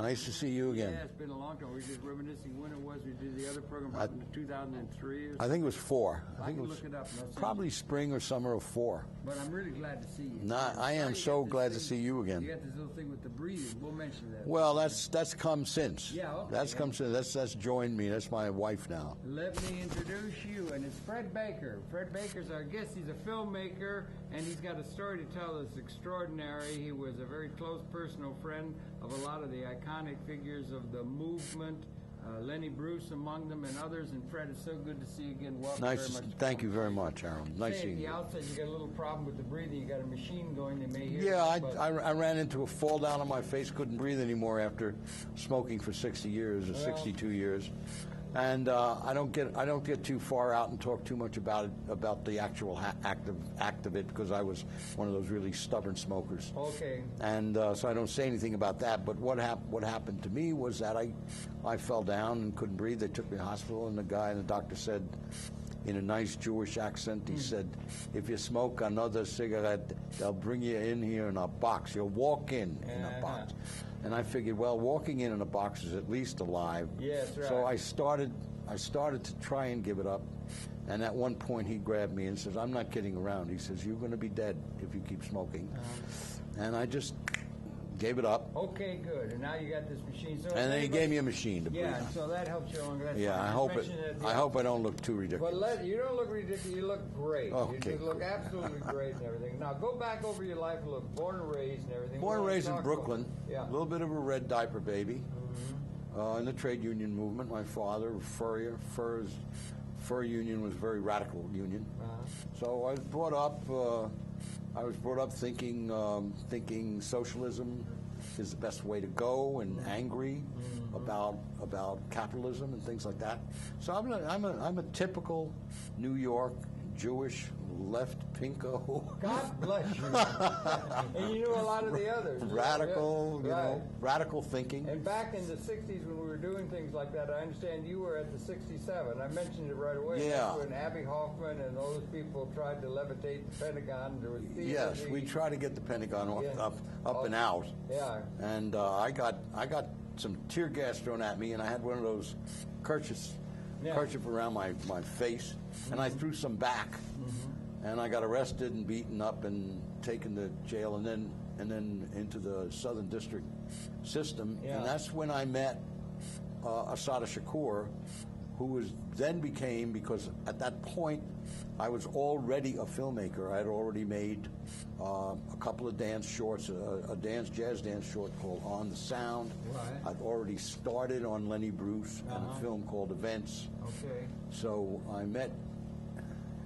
Nice to see you again. Yeah, it's been a long time. We're just reminiscing when it was we did the other program in 2003 or something. I think it was 4. I think it was look it up. Probably spring or summer of 4. But I'm really glad to see you. I am so glad to see you again. You got this little thing with the breathing. We'll mention that. Well, that's come since. Yeah, okay. That's come since. That's joined me. That's my wife now. Let me introduce you, and it's Fred Baker. Fred Baker's our guest. He's a filmmaker, and he's got a story to tell that's extraordinary. He was a very close personal friend of a lot of the iconic figures of the movement, Lenny Bruce among them, and others. And Fred, it's so good to see you again. Welcome. Nice. Thank you very much, Aaron. Nice seeing you. At the outset, you got a little problem with the breathing. You got a machine going. They may hear. Yeah, I ran into a fall down on my face. Couldn't breathe anymore after smoking for 60 years or 62 years. And I don't get too far out and talk too much about the actual act of it, because I was one of those really stubborn smokers. Okay. And so I don't say anything about that. But what happened to me was that I fell down and couldn't breathe. They took me to the hospital, and the doctor said, in a nice Jewish accent, he said, "If you smoke another cigarette, they'll bring you in here in a box. You'll walk in a box." And I figured, well, walking in a box is at least alive. Yes, right. So I started to try and give it up. And at one point he grabbed me and says, "I'm not kidding around." He says, "You're going to be dead if you keep smoking." And I just gave it up. Okay, good. And now you got this machine. So and then he gave me a machine to breathe. Yeah, so that helps you longer. Yeah, I hope I don't look too ridiculous. Well, you don't look ridiculous. You look great. Okay. You look absolutely great and everything. Now go back over your life. Look, born and raised and everything. Born and raised in Brooklyn. Yeah. A little bit of a red diaper baby. In the trade union movement, my father, Fur Union was a very radical union. So I was brought up thinking socialism is the best way to go, and angry about capitalism and things like that. So I'm a typical New York Jewish left pinko. God bless you. And you knew a lot of the others. Radical, radical thinking. And back in the 60s when we were doing things like that, I understand you were at the 67. I mentioned it right away. Yeah. That's when Abby Hoffman and all those people tried to levitate the Pentagon. There was yes, we tried to get the Pentagon up and out. Yeah. And I got some tear gas thrown at me, and I had one of those kerchiefs around my face, and I threw some back. And I got arrested and beaten up and taken to jail, and then into the Southern District system. Yeah. And that's when I met Assata Shakur, who became, because at that point I was already a filmmaker. I had already made a couple of dance shorts, a jazz dance short called On the Sound. Right. I'd already started on Lenny Bruce and a film called Events. Okay. So I met,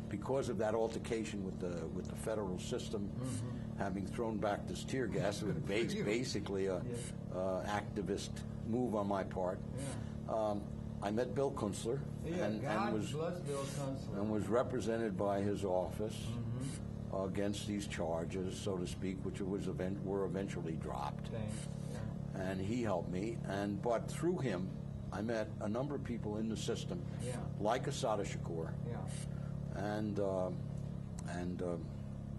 because of that altercation with the federal system, having thrown back this tear gas, it was basically a activist move on my part. Yeah. I met Bill Kunstler, and was represented by his office against these charges, so to speak, which were eventually dropped. Yeah. And he helped me, but through him, I met a number of people in the system, like Assata Shakur. Yeah. And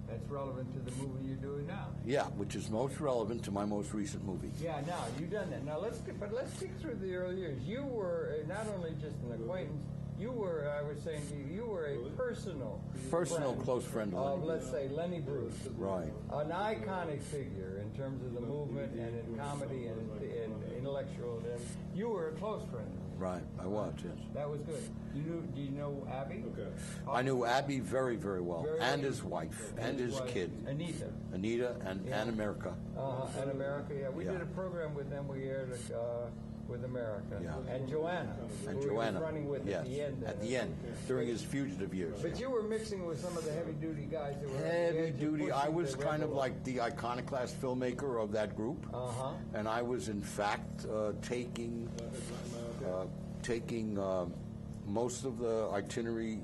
that's relevant to the movie you're doing now. Yeah, which is most relevant to my most recent movie. Yeah, now you've done that. Now let's kick through the early years. You were not only just an acquaintance. You were, I was saying to you, you were a personal close friend of, let's say, Lenny Bruce. Right. An iconic figure in terms of the movement and in comedy and intellectual. And you were a close friend. Right, I was, yes. That was good. Do you know Abby? Okay. I knew Abby very, very well, and his wife, and his kid. Anita and America. And America, yeah. We did a program with them. We aired with America. Yeah. And Joanna. And Joanna. Was running with at the end. At the end, during his fugitive years. But you were mixing with some of the heavy-duty guys that were heavy-duty. I was kind of like the iconoclast filmmaker of that group. And I was, in fact, taking most of the itinerary,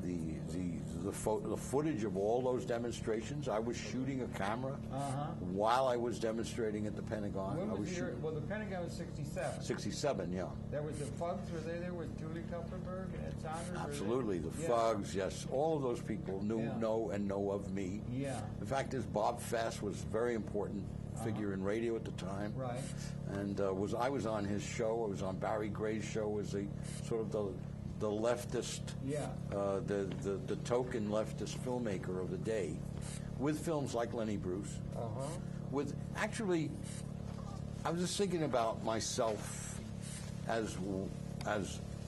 the footage of all those demonstrations. I was shooting a camera while I was demonstrating at the Pentagon. Well, the Pentagon was 67. 67, yeah. There was the Fugs. Were they there with Julie Kupferberg and Ed Saunders? Absolutely, the Fugs. Yes, all of those people know of me. Yeah. The fact is, Bob Fass was very important figure in radio at the time. Right. And I was on his show. I was on Barry Gray's show as the sort of the leftist, the token leftist filmmaker of the day, with films like Lenny Bruce. With actually, I was just thinking about myself as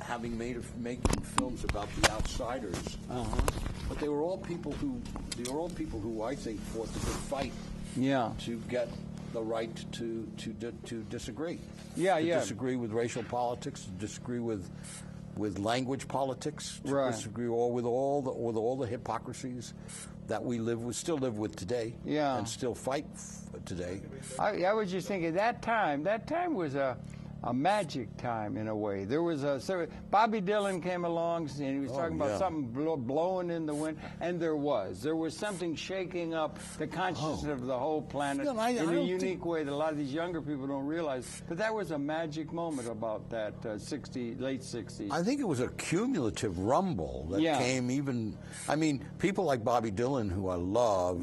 having making films about the outsiders. But they were all people who I think fought the good fight. To get the right to disagree. Disagree with racial politics, to disagree with language politics, to disagree with all the hypocrisies that we still live with today, and still fight today. I was just thinking that time was a magic time in a way. There was Bobby Dylan came along and he was talking about something blowing in the wind, and there was something shaking up the consciousness of the whole planet in a unique way that a lot of these younger people don't realize. But that was a magic moment about that late 60s. I think it was a cumulative rumble that came even. I mean, people like Bobby Dylan, who I love.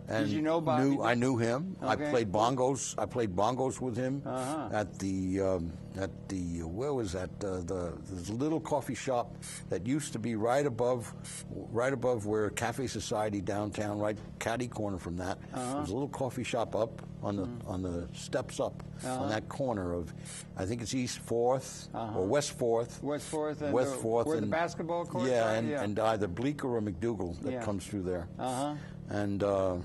And did you know Bobby? I knew him. Okay. I played bongos with him at the where was that? There's a little coffee shop that used to be right above where Cafe Society downtown, right catty corner from that. There's a little coffee shop up on the steps up on that corner of, I think it's East 4th or West 4th. West 4th and West 4th where the basketball court. And either Bleecker or McDougal that comes through there. And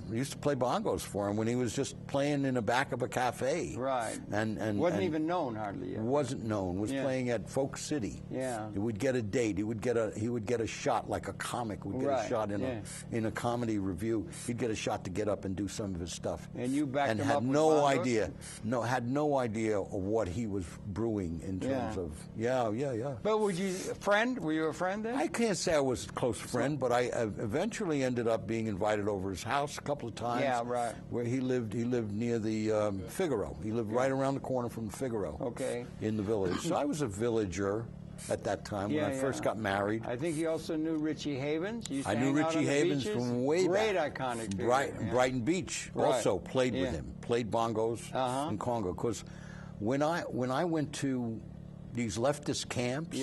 we used to play bongos for him when he was just playing in the back of a cafe. Right. And wasn't even known hardly yet. Wasn't known. Was playing at Folk City. He would get a date. He would get a shot like a comic would get a shot in a comedy review. He'd get a shot to get up and do some of his stuff. And you backed him up with bongos? Had no idea of what he was brewing in terms of But were you a friend? Were you a friend then? I can't say I was a close friend, but I eventually ended up being invited over his house a couple of times. Yeah, right. Where he lived near the Figaro. He lived right around the corner from the Figaro. Okay. In the village. So I was a villager at that time when I first got married. I think he also knew Richie Havens. I knew Richie Havens from way back. Great iconic figure. Brighton Beach also played with him. Played bongos in Congo. Because when I went to these leftist camps,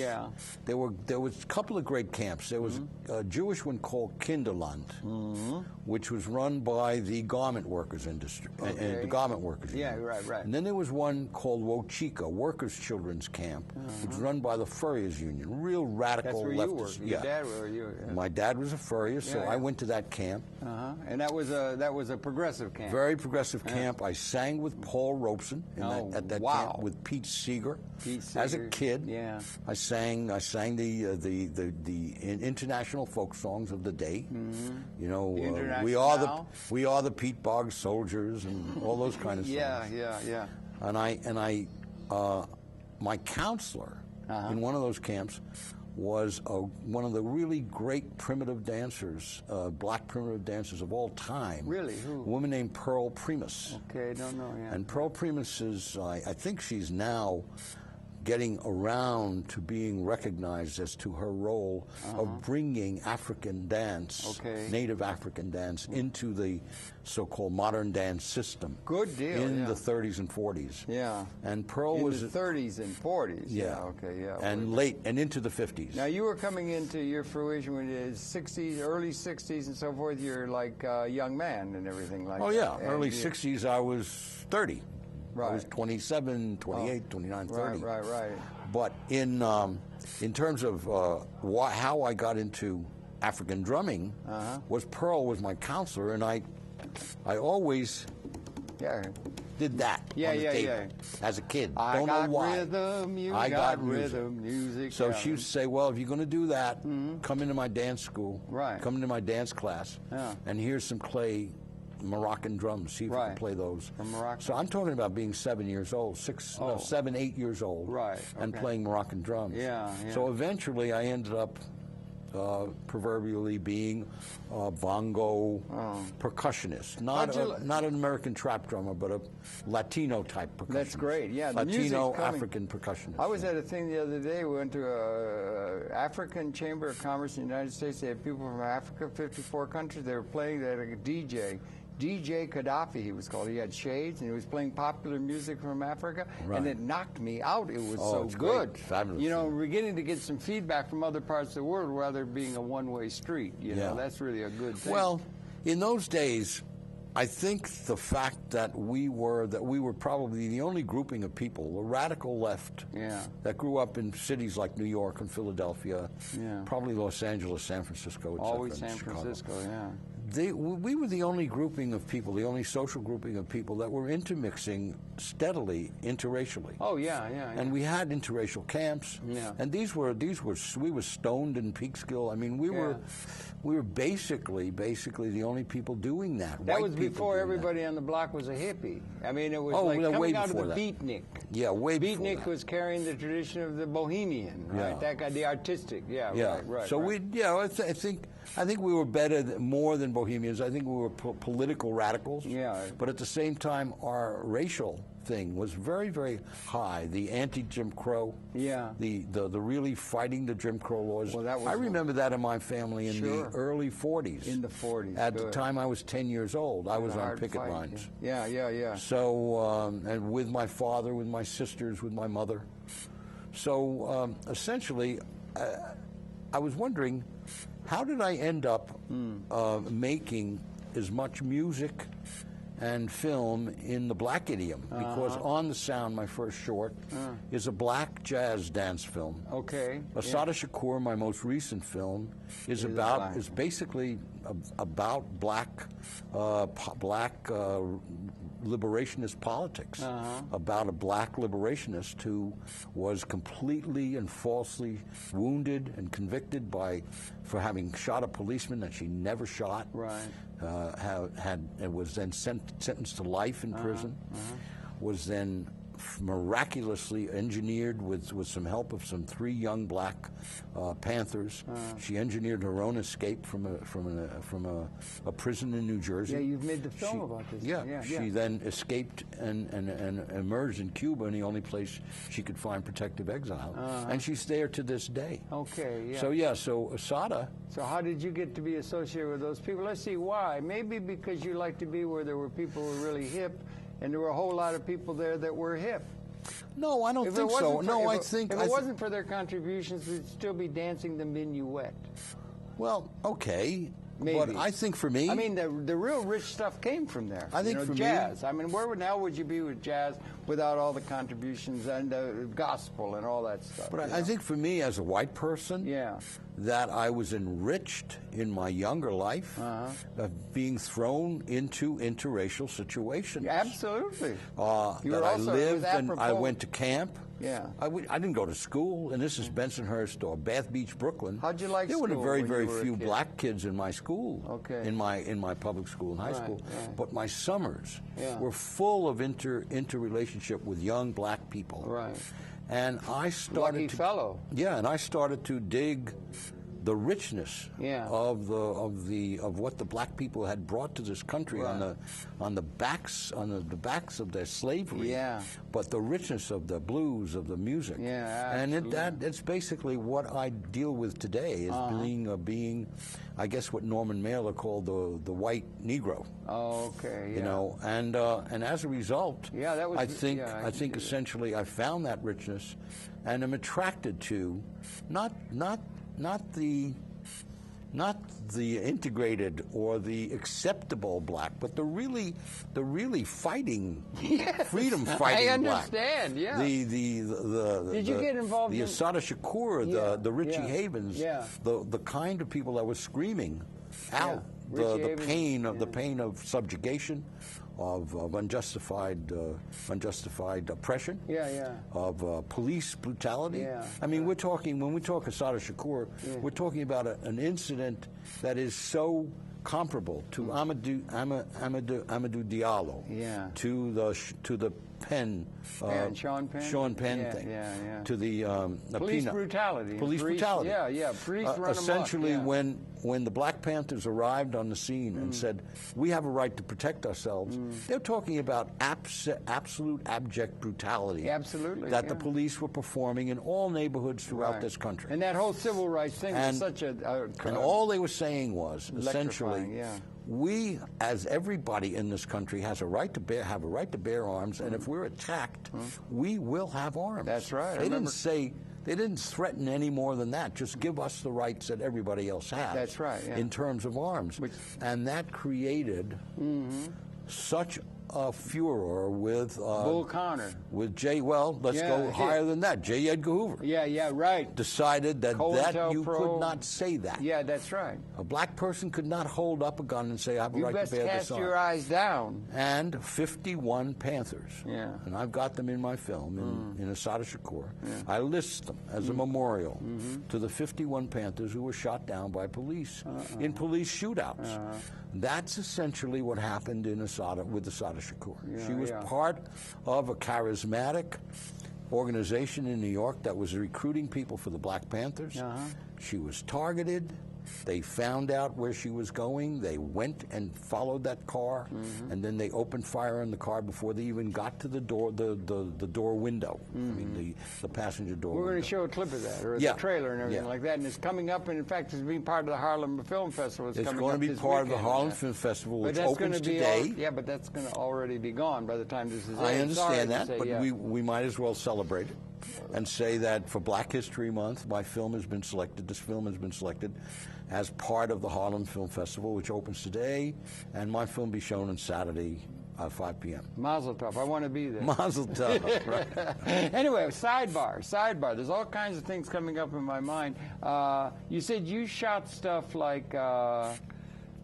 there was a couple of great camps. There was a Jewish one called Kinderland, which was run by the garment workers industry, the garment workers. Right. And then there was one called Wochika, Workers' Children's Camp, which was run by the Furriers Union, real radical leftist. That's where you were. Your dad were. My dad was a Furrier, so I went to that camp. And that was a progressive camp. Very progressive camp. I sang with Paul Robeson at that camp with Pete Seeger. As a kid, I sang the international folk songs of the day. You know, we are the Pete Boggs Soldiers and all those kind of songs. Yeah. And my counselor in one of those camps was one of the really great primitive dancers, black primitive dancers of all time. Really? Who? A woman named Pearl Primus. Okay, I don't know. Yeah. And Pearl Primus is, I think she's now getting around to being recognized as to her role of bringing African dance, native African dance, into the so-called modern dance system. Good deal. In the 30s and 40s. Yeah. And Pearl was in the 30s and 40s. Yeah. Okay. Yeah. And into the 50s. Now you were coming into your fruition when it was 60s, early 60s, and so forth. You're like a young man and everything like that. Oh yeah, early 60s. I was 30. Right. I was 27, 28, 29, 30. Right. But in terms of how I got into African drumming, was Pearl was my counselor, and I always did that on the tape as a kid. Don't know why. I got rhythm music. So she used to say, well, if you're going to do that, come into my dance school, come into my dance class, and here's some clay Moroccan drums. See if you can play those. From Morocco. So I'm talking about being 7 years old, 7, 8 years old, and playing Moroccan drums. Yeah. So eventually, I ended up proverbially being a bongo percussionist, not an American trap drummer, but a Latino type percussionist. That's great. Yeah, the Latino African percussionist. I was at a thing the other day. We went to a African Chamber of Commerce in the United States. They had people from Africa, 54 countries. They were playing. They had a DJ DJ Gaddafi, he was called. He had shades, and he was playing popular music from Africa, Right. and it knocked me out. It was so it's good. great. Fabulous. You know, we're beginning to get some feedback from other parts of the world rather than being a one-way street. You know, that's really a good thing. Well, in those days, I think the fact that we were probably the only grouping of people, the radical left, that grew up in cities like New York and Philadelphia, probably Los Angeles, San Francisco, etc. Always San Francisco, We were the only grouping of people, the only social grouping of people that were intermixing steadily interracially. Oh yeah. And we had interracial camps. Yeah. And we were stoned in Peekskill. I mean, we were basically the only people doing that. That White was people before doing everybody on the block was a hippie. I mean, it was Oh, like yeah, way coming out of the before that. beatnik. Yeah, way before Beatnik that. was carrying the tradition of the bohemian, right? Yeah. That guy, the artistic. Yeah. Right. So right. I think we were better, more than bohemians. I think we were political radicals. Yeah. But at the same time, our racial thing was very, very high. The anti-Jim Crow. Yeah. The really fighting the Jim Crow laws. Well, that was I remember that in my family in the early 40s. In the 40s. At good. the time I was 10 years old, I was on Hard picket fight, lines. Yeah. So, and with my father, with my sisters, with my mother. So, essentially, I was wondering, how did I end up making as much music and film in the black idiom? Because On the Sound, my first short, is a black jazz dance film. Okay. Assata Shakur, my most recent film, is basically about black liberationist politics, about a black liberationist who was completely and falsely wounded and convicted for having shot a policeman that she never shot. Right. Was then sentenced to life in prison. Was then miraculously engineered with some help of some 3 young black Panthers. She engineered her own escape from a prison in New Jersey. Yeah, you've made the film about this. Yeah, she then escaped and emerged in Cuba, in the only place she could find protective exile, and she's there to this day. Okay, yeah. So Assata. So how did you get to be associated with those people? Let's see why. Maybe because you like to be where there were people who were really hip, and there were a whole lot of people there that were hip. No, I don't think so. If it wasn't for their contributions, we'd still be dancing the minuet. Well, okay. Maybe. But I think for me, I mean, the real rich stuff came from there. I think for jazz. me, I mean, where now would you be with jazz without all the contributions and gospel and all that stuff? But I think for me, as a white person, that I was enriched in my younger life of being thrown into interracial situations. Absolutely. That I lived and I went to camp. Yeah. I didn't go to school, and this is Bensonhurst or Bath Beach, Brooklyn. How'd you like There were school very, when very you were a few kid? black kids in my school. Okay. In my public school and high school. Right. But my summers were full of interrelationship with young black people. Right. And I started Lucky fellow. Yeah, and I started to dig the richness of what the black people had brought to this country on the backs of their slavery. Yeah. But the richness of the blues, of the music. Yeah, and absolutely. it's basically what I deal with today is being, I guess, what Norman Mailer called the white Negro. Oh, okay. Yeah. You know, and as a result, that was, I think I can see essentially I found that richness, and am attracted to not the integrated or the acceptable black, but the really fighting, freedom fighting I black. understand. Yeah. Did you get involved the in Assata Shakur, the Richie Havens, Yeah. the kind of people that were screaming out Richie the Havens, pain of subjugation, of unjustified oppression, of police brutality. I mean, when we talk Assata Shakur, we're talking about an incident that is so comparable to Amadou Diallo, to the Penn, Sean Penn thing, to the police brutality. Police brutality. Police run essentially, amok, when the Black Panthers arrived on the scene and said, we have a right to protect ourselves, they're talking about absolute abject brutality. Absolutely. That the police were performing in all neighborhoods throughout this country. And that whole civil rights thing was such a and all they were saying was, essentially, we, as everybody in this country, have a right to bear arms, and if we're attacked, we will have arms. That's right. They didn't threaten any more than that. Just give us the rights that everybody else has. That's right. Yeah. In terms of arms, and that created such a furor with Bull Connor. With J. Well, let's go higher than that. J. Edgar Hoover. Yeah, right. Decided that you could not say that. Yeah, that's right. A black person could not hold up a gun and say, "I have a right to bear this arm." You best cast your eyes down. And 51 Panthers. Yeah. And I've got them in my film in Assata Shakur. Yeah. I list them as a memorial to the 51 Panthers who were shot down by police in police shootouts. That's essentially what happened in Assata with Assata Shakur. Yeah, she was part of a charismatic organization in New York that was recruiting people for the Black Panthers. She was targeted. They found out where she was going. They went and followed that car, and then they opened fire on the car before they even got to the door, the door window. I mean, the passenger door. We're going to show a clip of that, or the trailer and everything like that. And it's coming up, and in fact, it's being part of the Harlem Film Festival. It's going to be part of the Harlem Film Festival, which opens today. But that's going to already be gone by the time this is. I understand that, but we might as well celebrate it and say that for Black History Month, my film has been selected. This film has been selected as part of the Harlem Film Festival, which opens today, and my film will be shown on Saturday at 5 p.m. Mazel tov. I want to be there. Mazel tov. Right. Anyway, sidebar. There's all kinds of things coming up in my mind. You said you shot stuff like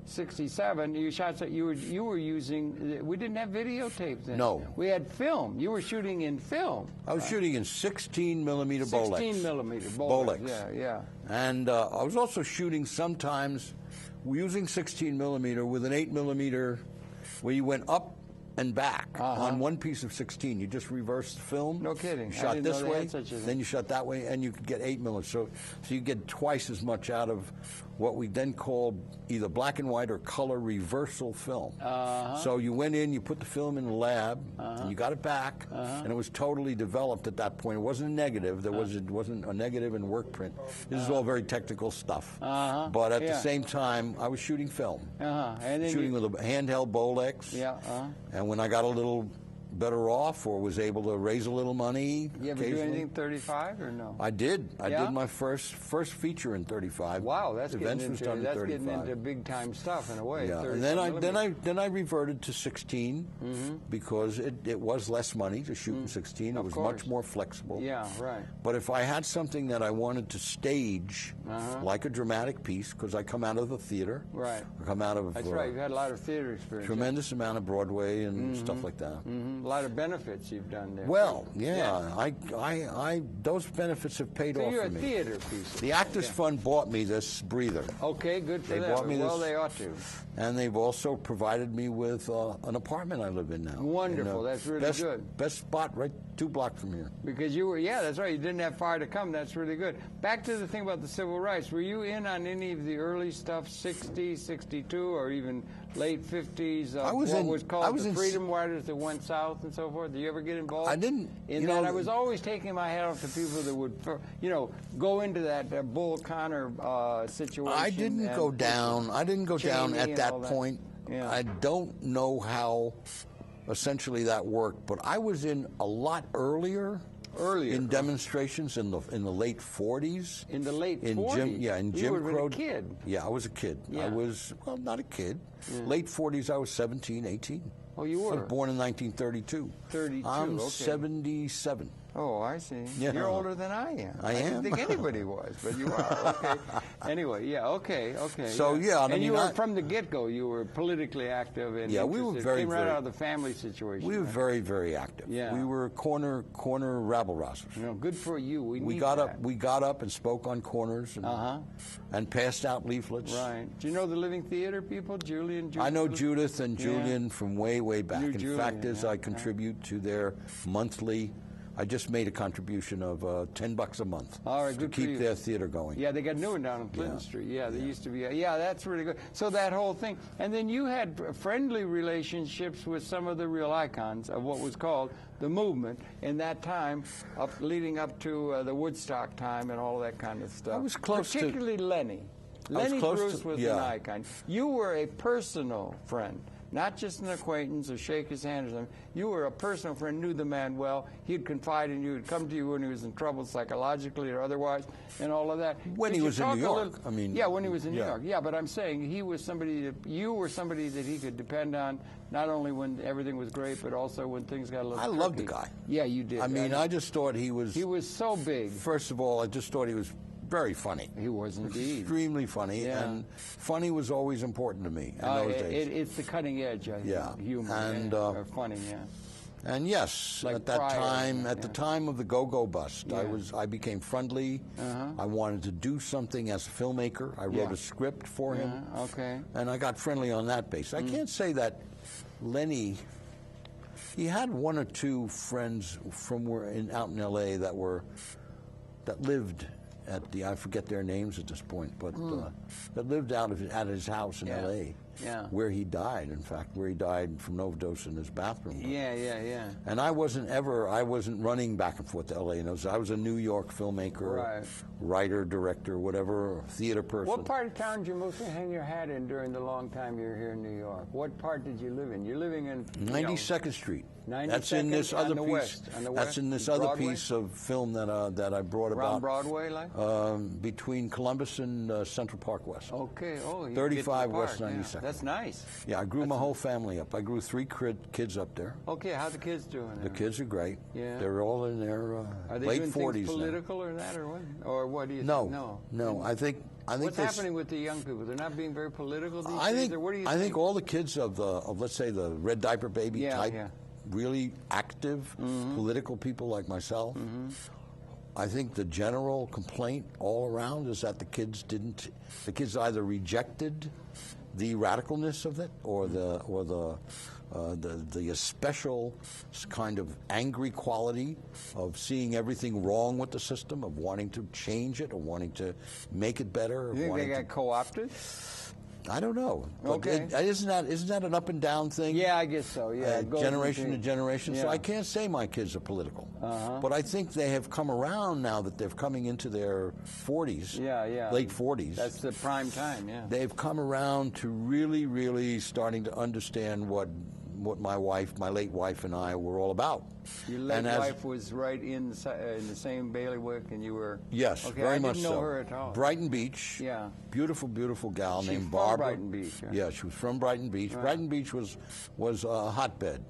67. You were using. We didn't have videotapes then. No. We had film. You were shooting in film. I was shooting in 16 millimeter Bolex. 16 millimeter Bolex. Yeah. And I was also shooting sometimes using 16 millimeter with an 8 millimeter, where you went up and back on one piece of 16. You just reversed the film. No kidding. Shot this way, then you shot that way, and you could get 8 millimeter. So you get twice as much out of what we then called either black and white or color reversal film. So you went in, you put the film in the lab, and you got it back, and it was totally developed at that point. It wasn't a negative. It wasn't a negative in work print. This is all very technical stuff. But at the same time, I was shooting film. And then shooting with a handheld Bolex. And when I got a little better off or was able to raise a little money. You ever do anything 35 or no? I did. I did my first feature in 35. Wow, that's getting into big time stuff in a way. Yeah, and then I reverted to 16 because it was less money to shoot in 16. It was much more flexible. Yeah, right. But if I had something that I wanted to stage, like a dramatic piece, because I come out of the theater. Right. I come out of. That's right. You've had a lot of theater experience. Tremendous amount of Broadway and stuff like that. A lot of benefits you've done there. Well, I those benefits have paid off you're for a me. Theater piece. The Actors Fund bought me this breather. Okay, good for them. They ought to. And they've also provided me with an apartment I live in now. Wonderful. That's really good. Best spot, right 2 blocks from here. Because you were, that's right. You didn't have far to come. That's really good. Back to the thing about the civil rights. Were you in on any of the early stuff, 60, 62, or even late 50s? What was called the Freedom Riders that went south and so forth? Did you ever get involved? I didn't. I was always taking my hat off to people that would, go into that Bull Connor situation. I didn't go down. I didn't go down at that point. Yeah. I don't know how essentially that worked, but I was in a lot earlier in demonstrations in the late 40s. In the late 40s? In Jim Crow. You were a kid. Yeah, I was a kid. Yeah. I was, not a kid. Late 40s, I was 17, 18. Oh, you were? I was born in 1932. 32, I'm 77. Oh, I see. Yeah. You're older than I am. I didn't think anybody was, but you are. Okay. Anyway, okay. So, and you were from the get-go. You were politically active and we were very, came right out of the family situation. We were very, very active. Yeah. We were corner rabble-rousers. Good for you. We got up and spoke on corners and passed out leaflets. Right. Do you know the Living Theater people, Julian? I know Judith and Julian from way, way back. In fact, I contribute to their monthly. I just made a contribution of $10 a month to keep their theater going. Yeah, they got a new one down on Clinton Street. Yeah, they used to be. That's really good. So that whole thing, and then you had friendly relationships with some of the real icons of what was called the movement in that time, leading up to the Woodstock time and all that kind of stuff. I was close particularly Lenny. Lenny close Bruce to- was yeah. an icon. You were a personal friend, not just an acquaintance or shake his hand or something. You were a personal friend, knew the man well. He'd confide in you, he'd come to you when he was in trouble psychologically or otherwise, and all of that. When Could he you was in talk New a York, little- I mean, yeah, when he was in New yeah. York. Yeah, but I'm saying he was somebody that you were somebody that he could depend on, not only when everything was great, but also when things got a little. I loved the tricky. guy. Yeah, you did. I mean, know. I just thought he was so big. First of all, I just thought he was very funny. He was indeed. Extremely funny, Yeah. and funny was always important to me in those days. It's the cutting edge, I think. Yeah. Humor And, or funny, yeah. And yes, Like at that Pryor, time, at the yeah. time of the Go-Go bust, Yeah. I became friendly. I wanted to do something as a filmmaker. I wrote Yeah. a script for him, Okay. and I got friendly on that basis. I can't say that Lenny. He had one or two friends from out in L.A. that lived at I forget their names at this point, but that lived at his house in Yeah. L.A. Yeah. where he died. In fact, where he died from an overdose in his bathroom. Yeah. And I wasn't running back and forth to L.A. I was a New York filmmaker, Right. writer, director, whatever, theater person. What part of town did you mostly hang your hat in during the long time you were here in New York? What part did you live in? You're living in 92nd Street. 92nd That's in this other on the piece. west, on the That's west, in this in other Broadway? piece of film that I brought around about Broadway, like? between Columbus and Central Park West. Okay. Oh, you 35 get to the West park, yeah. 92nd. That's nice. Yeah, I grew my whole family up. I grew 3 kids up there. Okay, how the kids doing? The kids are great. Yeah. They're all in their Are they late doing 40s things now. political or that or what? Or what do you No, think? no. I think What's this- happening with the young people? They're not being very political these I days? think Or what do you I think all the kids of let's say the red diaper baby Yeah, type, yeah. really active political people like myself. I think the general complaint all around is that the kids either rejected the radicalness of it or the special kind of angry quality of seeing everything wrong with the system, of wanting to change it or wanting to make it better. You think they got co-opted? I don't know. But Okay. Isn't that an up and down thing? Yeah, I guess so. Yeah, it goes Generation to between- generation. So Yeah. I can't say my kids are political. But I think they have come around now that they're coming into their 40s. Yeah. Late 40s. That's the prime time, yeah. They've come around to really, really starting to understand what my late wife and I were all about. Your late And as- wife was right in the same bailiwick, and you were... Yes, okay, very I much didn't know so. her at all. Brighton Beach. Yeah. Beautiful, beautiful gal She's named from Barbara. Brighton Beach, right? Yeah, she was from Brighton Beach. Right. Brighton Beach was a hotbed.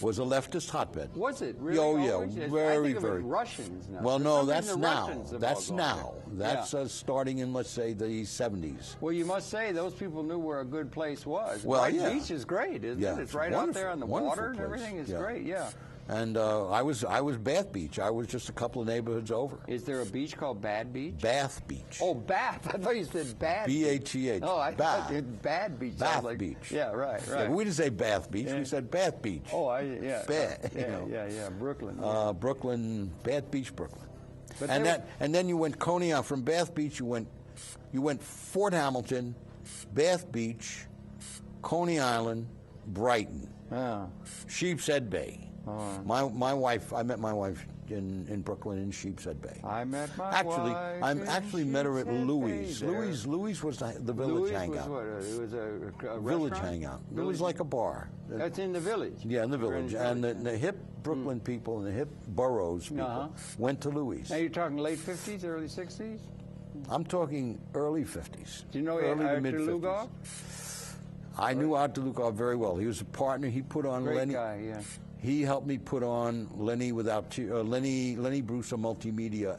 Was a leftist hotbed. Was it really? Oh yeah, always? I very, think of it very. Russians now. Well, For no, some that's reason, now. Russians have That's all gone now. there. That's Yeah. starting in, let's say, the 70s. Well, you must say those people knew where a good place was. Well, Brighton yeah. Beach is great, isn't Yeah, it? It's it's right out there on the wonderful water and place. everything. It's Yeah. great, yeah. And I was Bath Beach. I was just a couple of neighborhoods over. Is there a beach called Bad Beach? Bath Beach. Oh, Bath. I thought you said Bad. B-A-T-H. Oh, I Bath. thought it- Bad Beach. Bath sounds like, Beach. Yeah, right. Yeah, but we didn't say Bath Beach. Yeah. We said Bath Beach. Oh, yeah. Bath, you Yeah, know. yeah. Brooklyn. Yeah. Brooklyn, Bath Beach, Brooklyn. But And there- then you went Coney Island. From Bath Beach, you went Fort Hamilton, Bath Beach, Coney Island, Brighton, Oh. Sheepshead Bay. My wife, I met my wife in Brooklyn in Sheepshead Bay. I met my Actually, wife. I in actually met her at Sheepshead Louis. Bay there. Louis was the village Louis hangout. was what? It was a Village restaurant? hangout. It Village- was like a bar. That's in the village. Yeah, in the You're village. And the hip Brooklyn people and the hip boroughs people Uh-huh. went to Louis. Now you're talking late 50s, early 60s? I'm talking early 50s. Do you know early to Arthur mid 50s. Lugoff? I knew Art DeLuca very well. He was a partner. He put on Great Lenny. guy, yeah. He helped me put on Lenny Lenny Bruce Multimedia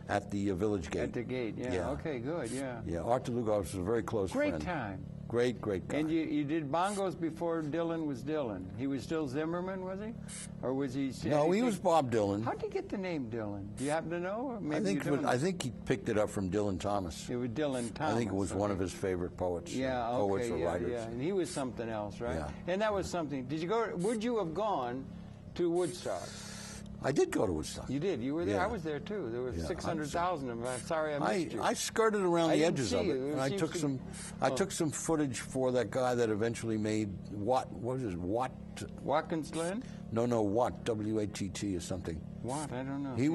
at the Village Gate. At the gate, yeah. Yeah. Okay, good, yeah. Yeah, Art DeLuca was a very close Great friend. time. Great guy. And you did bongos before Dylan was Dylan. He was still Zimmerman, was he? Or was he... No, he was Bob Dylan. How'd you get the name Dylan? Do you happen to know? Or I maybe think you don't. I think he picked it up from Dylan Thomas. It was Dylan Thomas. I think it was one of okay. his favorite poets. Yeah, okay, poets or yeah, writers. yeah. And he was something else, right? Yeah. And that was something. Would you have gone to Woodstock? I did go to Woodstock. You did. You were there. Yeah. I was there too. There were Yeah, 600,000 of them. I'm sorry I missed you. I skirted around I the didn't edges see of it, you. It and I seems took to- some. I took some footage for that guy that eventually made What was his Watt? Watkins Glen? No, what? WATT or something. What? I don't know. He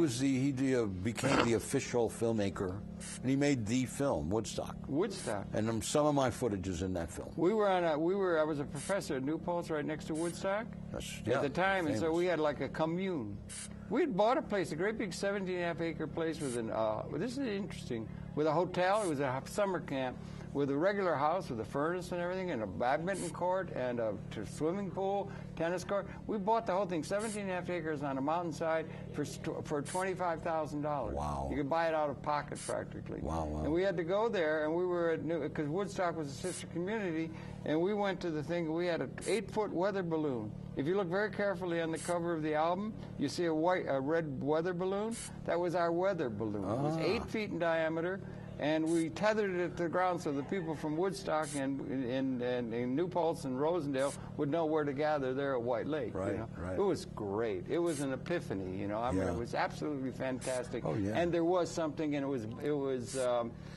became the official filmmaker, and he made the film Woodstock. Woodstock. And some of my footage is in that film. I was a professor at New Paltz, right next to Woodstock, at the time, and so we had like a commune. We had bought a place, a great big 17.5-acre place with this is interesting, with a hotel. It was a summer camp with a regular house with a furnace and everything, and a badminton court and a swimming pool, tennis court. We bought the whole thing, 17.5 acres on a mountainside for $25,000. Wow. You could buy it out of pocket practically. Wow. And we had to go there, and we were at because Woodstock was a sister community, and we went to the thing. We had an 8-foot weather balloon. If you look very carefully on the cover of the album, you see a red weather balloon. That was our weather balloon. It was 8 feet in diameter. And we tethered it to the ground so the people from Woodstock and New Paltz and Rosendale would know where to gather there at White Lake. Right, you know? right. It was great. It was an epiphany, you know. I mean, it was absolutely fantastic. Oh, yeah. And there was something, and it was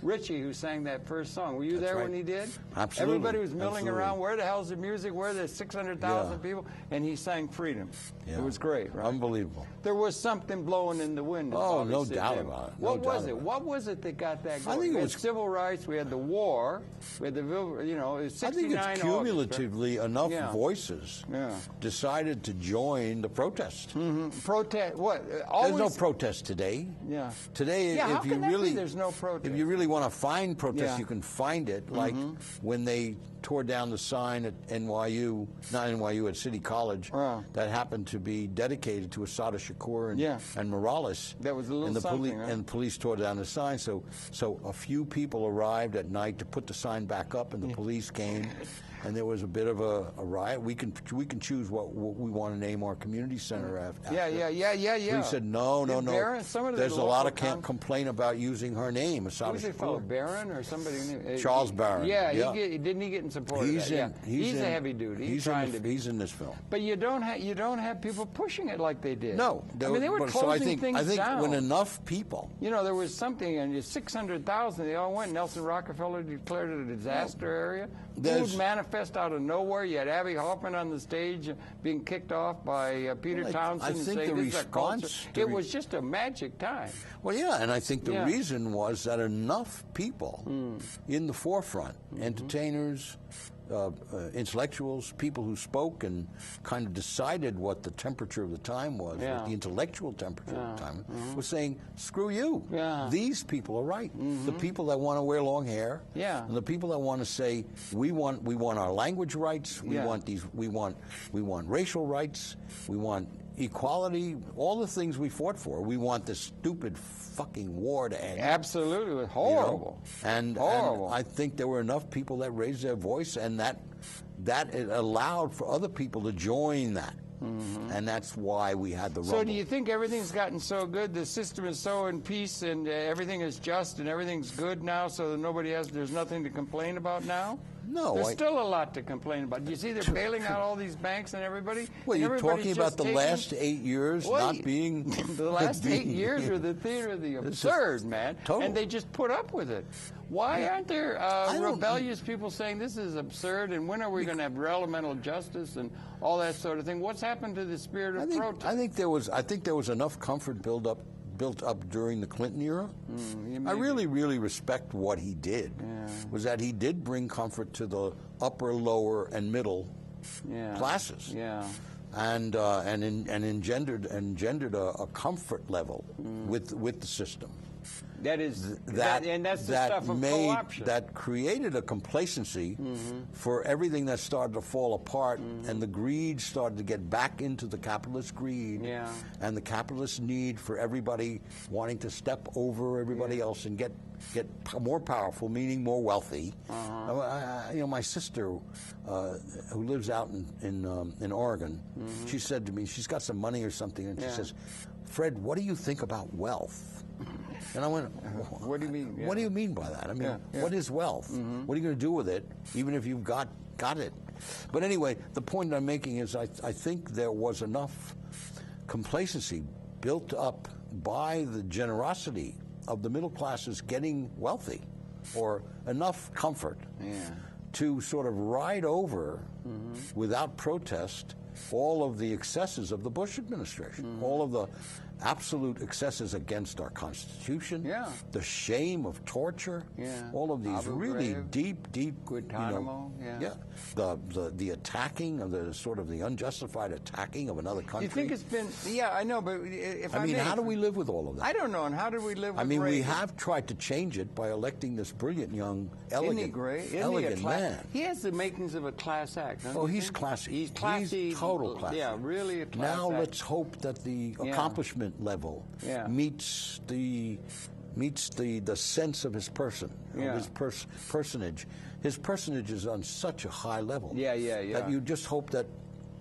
Richie who sang that first song. Were you there when he did? Absolutely. Everybody was milling around. Where the hell's the music? Where are the 600,000 people? And he sang Freedom. Yeah. It was great, right? Unbelievable. There was something blowing in the wind. Oh, no doubt about it. What was it? What was it that got that going? I think it was civil rights. We had the war. We had the, you know, it was 69. I think it's cumulatively enough voices Yeah. decided to join the protest. Protest. What? There's no protest today. Yeah. Today, Yeah, how if you can that really, be there's no protest? if you really want to find protest, Yeah. you can find it. Like when they tore down the sign at NYU, not NYU, at City College, that happened to be dedicated to Assata Shakur and Morales. That was a little and the something, right? And the police tore down the sign. So a few people arrived at night to put the sign back up, and the police came. And there was a bit of a riot. We can choose what we want to name our community center after. Yeah. We said no. Barron, There's a lot of complaint about using her name, Assata Who was the fellow, Shakur. Barron or somebody? Charles Barron. Yeah. Didn't he get in support of that? He's a heavy dude. He's trying to be. He's in this film. But you don't have people pushing it like they did. No, I mean, they were closing things I think down. when enough people, you know, there was something, and 600,000. They all went. Nelson Rockefeller declared it a disaster area. Food manifest out of nowhere. You had Abby Hoffman on the stage being kicked off by Peter Townsend. I think saying, the this response. is it was just a magic time. Well, yeah, and I think the reason was that enough people in the forefront, entertainers, intellectuals, people who spoke and kind of decided what the temperature of the time was, what the intellectual temperature of the time was, saying, screw you. These people are right. The people that want to wear long hair, and the people that want to say, we want our language rights, we want racial rights, we want equality, all the things we fought for. We want this stupid fucking war to end. Absolutely. It was horrible. You know? And I think there were enough people that raised their voice, and that it allowed for other people to join that. And that's why we had the rumble. So do you think everything's gotten so good, the system is so in peace, and everything is just and everything's good now, so that there's nothing to complain about now? No. There's still a lot to complain about. Do you see they're bailing out all these banks and everybody? Well, you're talking about the last 8 years not being... The last 8 years are the theater of the absurd, man. Total. And they just put up with it. Why aren't there rebellious people saying this is absurd, and when are we going to have elemental justice and all that sort of thing? What's happened to the spirit of protest? I think there was enough comfort built up during the Clinton era. I really, really respect what he did. Was that he did bring comfort to the upper, lower, and middle classes. And engendered a comfort level with the system. That's the stuff of co-option. That created a complacency for everything that started to fall apart, and the greed started to get back into the capitalist greed, and the capitalist need for everybody wanting to step over everybody else and get more powerful, meaning more wealthy. My sister, who lives out in Oregon, she said to me, she's got some money or something, and she says, "Fred, what do you think about wealth?" And I went, what do you mean? What do you mean by that? I mean, what is wealth? What are you going to do with it, even if you've got it? But anyway, the point I'm making is I think there was enough complacency built up by the generosity of the middle classes getting wealthy, or enough comfort to sort of ride over without protest all of the excesses of the Bush administration, all of the absolute excesses against our Constitution, the shame of torture, all of these Abu really Ghraib, deep, Guantanamo, the attacking of the sort of the unjustified attacking of another country. You think it's been? Yeah, I know, but if I mean, how do we live with all of that? I don't know. And how do we live? I with mean, we Reagan? have tried to change it by electing this brilliant young, Isn't he great? Isn't elegant he man. He has the makings of a class act. Oh, he's classy. He's classy. He's total classy. Yeah, really a class Now act. let's hope that the accomplishment level meets the sense of his person, of his personage. His personage is on such a high level. That you just hope that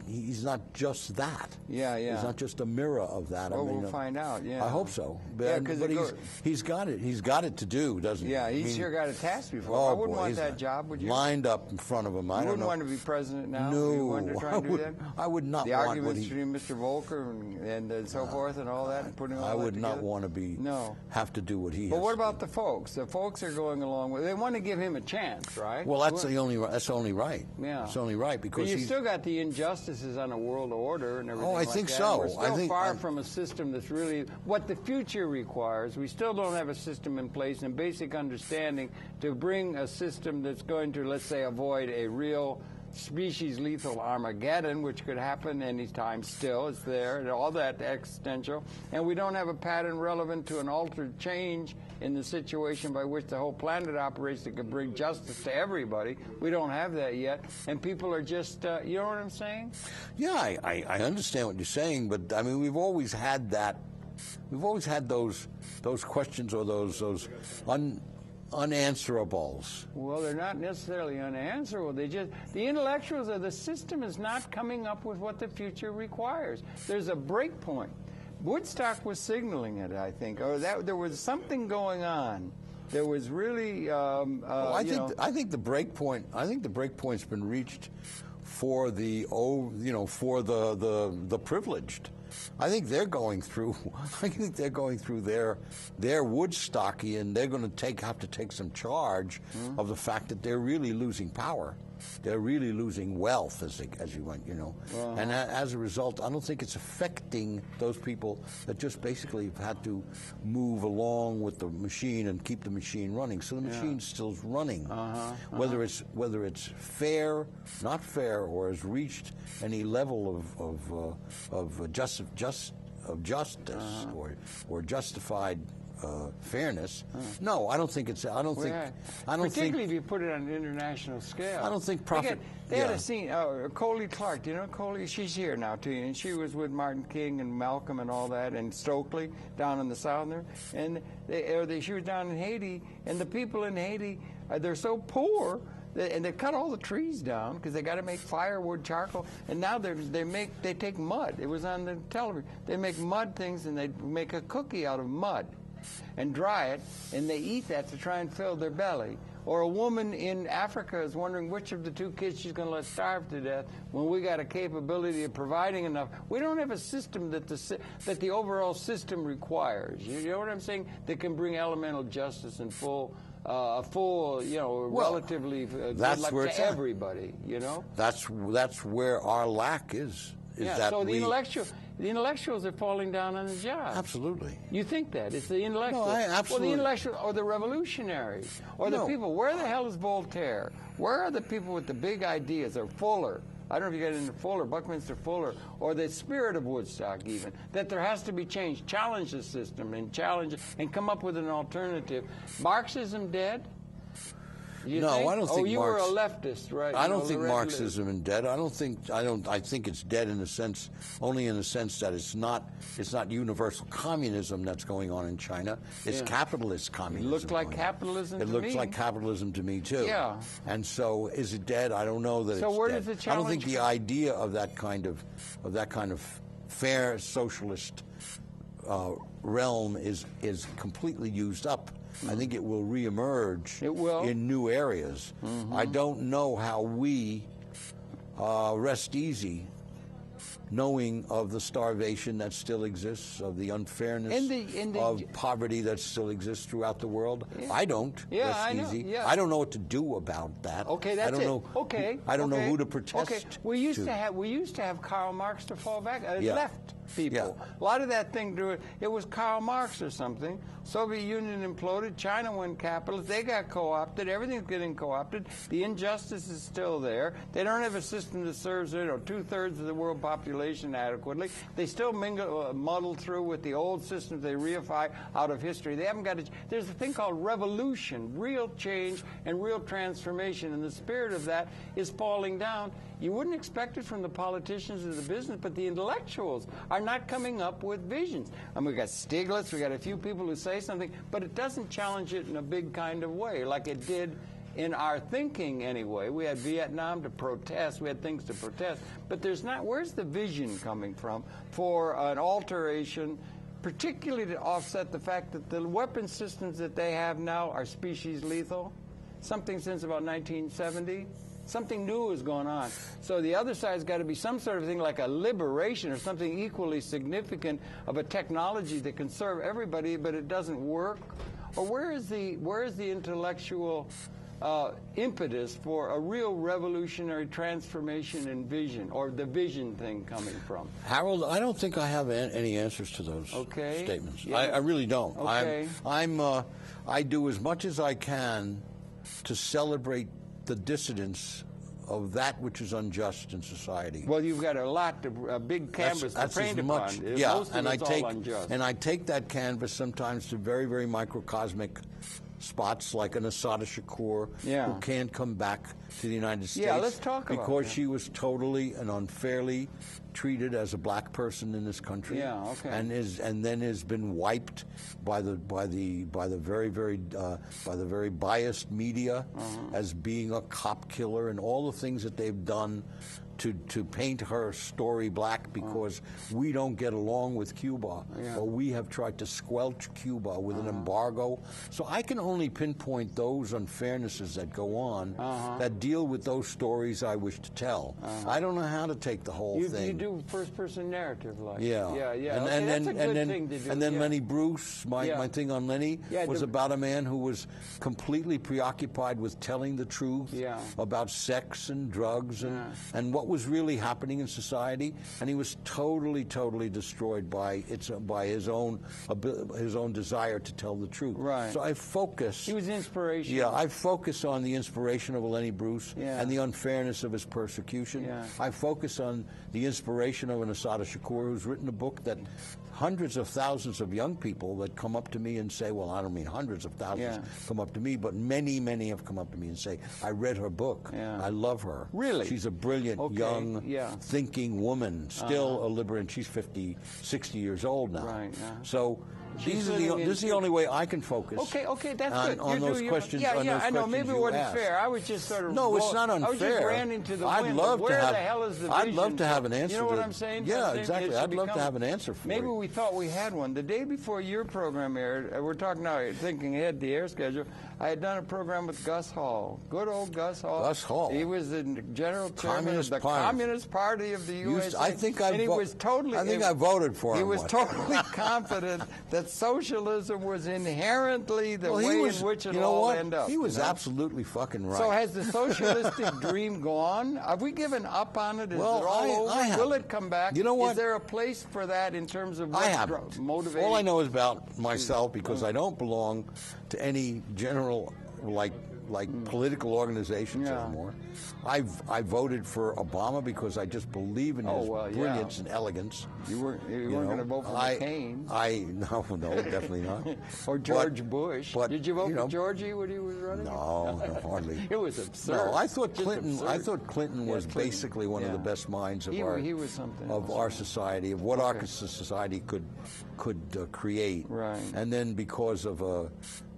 he's not just that. He's not just a mirror of that. Well, I mean, we'll find out. Yeah, I hope so. Yeah, But he's got it. He's got it to do, doesn't he? Yeah, he's sure got a task before. I wouldn't want that got job, would you? Lined up in front of him. I You don't wouldn't know. want to be president now? No, You wouldn't try and do that? I would not the want arguments what he, between Mr. Volcker and so forth and all that, and putting all I that would not together? want to be have to do what he But has what to do. about the folks? The folks are going along with. They want to give him a chance, right? Well, that's only right. Yeah, it's only right because but you he's still got the injustices on a world order and everything. Oh, I like think that. so. We're still I think far from a system that's really what the future requires. We still don't have a system in place and basic understanding to bring a system that's going to, let's say, avoid a real species lethal Armageddon, which could happen anytime still. It's there, and all that existential. And we don't have a pattern relevant to an altered change in the situation by which the whole planet operates that could bring justice to everybody. We don't have that yet. And people are just, you know what I'm saying? Yeah, I understand what you're saying, but I mean, we've always had that. We've always had those questions or those unanswerables. Well, they're not necessarily unanswerable. The intellectuals of the system is not coming up with what the future requires. There's a break point. Woodstock was signaling it, I think, or that there was something going on. There was really. I think the break point. I think the break point's been reached for the privileged. I think they're going through. I think they're going through their Woodstockian. They're going to have to take some charge of the fact that they're really losing power. They're really losing wealth, as you went, and as a result, I don't think it's affecting those people that just basically have had to move along with the machine and keep the machine running. So the machine's still running, whether it's fair, not fair, or has reached any level of justice or justified. Fairness? No, I don't think it's. I don't think. Particularly if you put it on an international scale. I don't think profit. They had a scene. Coley Clark. Do you know Coley? She's here now too, and she was with Martin King and Malcolm and all that, and Stokely down in the south there. And she was down in Haiti, and the people in Haiti, they're so poor. And they cut all the trees down because they got to make firewood, charcoal, and now they take mud. It was on the television. They make mud things, and they make a cookie out of mud, and dry it, and they eat that to try and fill their belly. Or a woman in Africa is wondering which of the two kids she's going to let starve to death when we got a capability of providing enough. We don't have a system that the overall system requires. You know what I'm saying? That can bring elemental justice and relatively good luck to everybody. That's where our lack is. So the intellectuals are falling down on the job. Absolutely. You think that? It's the intellectuals. No, absolutely. Well, the intellectuals or the revolutionaries or the people. Where the hell is Voltaire? Where are the people with the big ideas? Or Fuller? I don't know if you got into Fuller, Buckminster Fuller, or the spirit of Woodstock even, that there has to be change. Challenge the system and come up with an alternative. Marxism dead? No, I don't think. You were a leftist, right? I don't think Marxism is dead. I think it's dead only in the sense that it's not universal communism that's going on in China. It's capitalist communism. It looked like capitalism to me. It looks like capitalism to me too. Yeah. And so, is it dead? I don't know that it's dead. So where does the challenge? I don't think the idea of that kind of fair socialist realm is completely used up. I think it will reemerge in new areas. I don't know how we rest easy knowing of the starvation that still exists, of the unfairness, of poverty that still exists throughout the world. Yeah. I don't. Yeah, That's I know. easy. Yeah. I don't know what to do about that. Okay, that's I don't it. know. Okay. I don't know okay. who to protest. Okay. We used to have Karl Marx to fall back. Yeah. Left people. Yeah. A lot of that thing it was Karl Marx or something. Soviet Union imploded. China went capitalist. They got co-opted. Everything's getting co-opted. The injustice is still there. They don't have a system that serves 2/3 of the world population adequately. They still muddle through with the old systems they reify out of history. They haven't got there's a thing called revolution, real change and real transformation, and the spirit of that is falling down. You wouldn't expect it from the politicians or the business, but the intellectuals are not coming up with visions. I mean, we got Stiglitz, we got a few people who say something, but it doesn't challenge it in a big kind of way, like it did in our thinking anyway. We had Vietnam to protest, we had things to protest, but where's the vision coming from for an alteration, particularly to offset the fact that the weapon systems that they have now are species lethal? Something since about 1970. Something new is going on. So the other side's got to be some sort of thing like a liberation or something equally significant of a technology that can serve everybody, but it doesn't work. Or where is the intellectual impetus for a real revolutionary transformation in vision, or the vision thing coming from? Harold, I don't think I have any answers to those statements. Yeah. I really don't. Okay. I do as much as I can to celebrate the dissidence of that which is unjust in society. Well, you've got a big canvas that's to paint as much, upon. yeah, Most of it's all unjust. And I take that canvas sometimes to very, very microcosmic spots, like an Assata Shakur, who can't come back to the United States. Yeah, let's talk about because that. she was totally and unfairly treated as a black person in this country. Yeah, okay. And then has been wiped by the very biased media as being a cop killer, and all the things that they've done to paint her story black because we don't get along with Cuba, or we have tried to squelch Cuba with an embargo. So I can only pinpoint those unfairnesses that go on that deal with those stories I wish to tell. I don't know how to take the whole thing. You do first-person narrative, like yeah. Okay, that's a good thing to do. And then Lenny Bruce, my thing on Lenny was about a man who was completely preoccupied with telling the truth about sex and drugs and what was really happening in society, and he was totally destroyed by his own desire to tell the truth. Right. So I focus. He was inspirational. Yeah, I focus on the inspiration of Lenny Bruce Yeah. and the unfairness of his persecution. Yeah. I focus on the inspiration of an Assata Shakur, who's written a book that hundreds of thousands of young people that come up to me and say, well, I don't mean hundreds of thousands come up to me, but many have come up to me and say, I read her book. I love her. Really? She's a brilliant, young, thinking woman, still a liberal, and she's 50, 60 years old now. Right. So this is the only way I can focus. Okay, that's good. On those questions. I know. Maybe it wasn't fair. I was just sort of. No, it's not unfair. I was just ran into the wind. Where the hell is the vision? I'd love to have an answer. You know what I'm saying? Yeah, exactly. I'd love to have an answer for Maybe it. we thought we had one. The day before your program aired, we're talking now, thinking ahead the air schedule, I had done a program with Gus Hall. Good old Gus Hall. Gus Hall. He was the general chairman of the Communist Party of the USA. I think I voted for him. He was totally confident that socialism was inherently the way in which it'll all end up. He was absolutely fucking right. So has the socialistic dream gone? Have we given up on it? Is it all over? Will it come back? You know what? Is there a place for that in terms of motivating? All I know is about myself, because I don't belong to any general like political organizations anymore. I voted for Obama because I just believe in his brilliance and elegance. You weren't going to vote for McCain. No, definitely not. Or George Bush. But, did you vote for Georgie when he was running? No, hardly. It was absurd. No, I thought Clinton was basically one of the best minds of our society, of what our society could create. Right. And then because of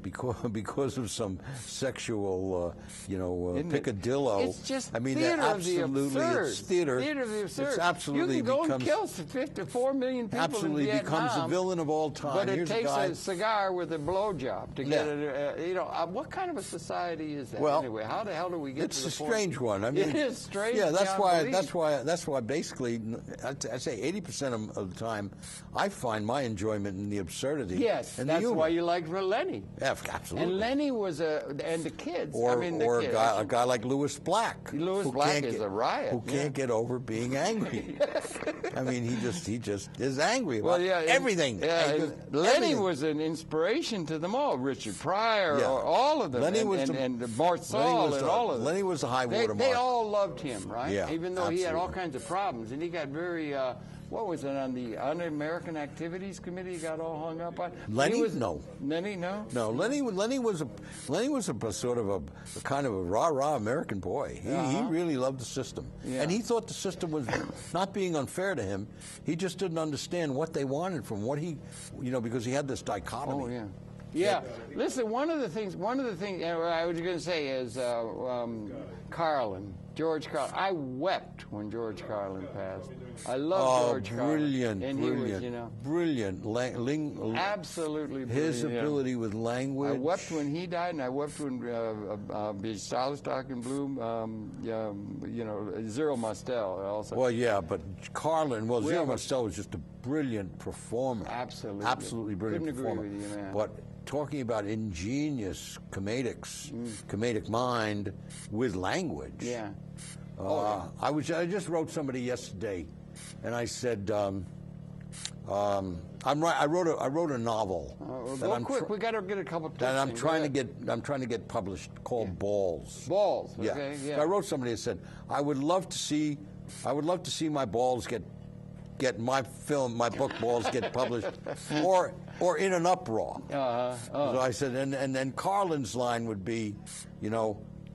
because of some sexual, Isn't it? picadillo. It's just I mean, theater of the absolutely, absurd. it's theater. Theater of the absurd. It's absolutely you can go becomes, and kill 54 million people absolutely in Vietnam, becomes the villain of all time. but it Here's takes a guy, a cigar with a blowjob to get Yeah. it. What kind of a society is that Well, anyway? How the hell do we get it's to the a point? strange one. I mean, it is strange. Yeah, that's beyond why. belief. That's why. Basically, I say 80% of the time, I find my enjoyment in the absurdity. Yes, and the that's humor. why you liked Lenny. Yeah, absolutely. And Lenny was and the kids. Or, I mean, the or kids. a guy like Louis Black. Louis who Black can't is get- a riot, Who yeah. can't get over being angry. I mean, he just is angry about Well, yeah, everything. Yeah, And and Lenny everything. was an inspiration to them all. Richard Pryor, Yeah. all of them, Lenny and, was and the- Bart Lenny Saul, was and the- all of them. Lenny was the high They watermark. all loved him, right? Yeah, Even though he had all absolutely. kinds of problems, and he got very. What was it on the Un-American Activities Committee? He got all hung up on. Lenny? He was, No. Lenny, no. No, Lenny was a sort of a kind of a rah-rah American boy. He really loved the system, Yeah. and he thought the system was not being unfair to him. He just didn't understand what they wanted from what he, because he had this dichotomy. Oh yeah. Yeah. Listen, one of the things I was going to say is Carlin, George Carlin. I wept when George Carlin passed. I love George brilliant, Carlin. And brilliant, he was, brilliant. absolutely brilliant. His ability with I language. wept when he died, and I wept when Salstock and Bloom, Zero Mostel also. Well, yeah, but Carlin. Well, Zero Yeah, but- Mostel was just a brilliant performer. Absolutely. absolutely brilliant Couldn't agree performer. with you, man. But talking about ingenious comedic mind with language. Yeah. I just wrote somebody yesterday, and I said, I wrote a novel. that Go I'm quick. tr- We got to get a couple. that I'm tips in. trying to Go ahead. get. I'm trying to get published called Balls. Balls. Yeah. Okay. So Yeah. I wrote somebody that said, I would love to see my balls get my book Balls get published, or in an uproar. So I said, and then Carlin's line would be,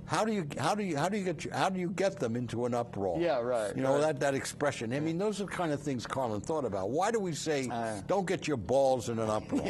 how do you get them into an uproar? Yeah, right, right. That expression. I mean, those are the kind of things Carlin thought about. Why do we say don't get your balls in an uproar?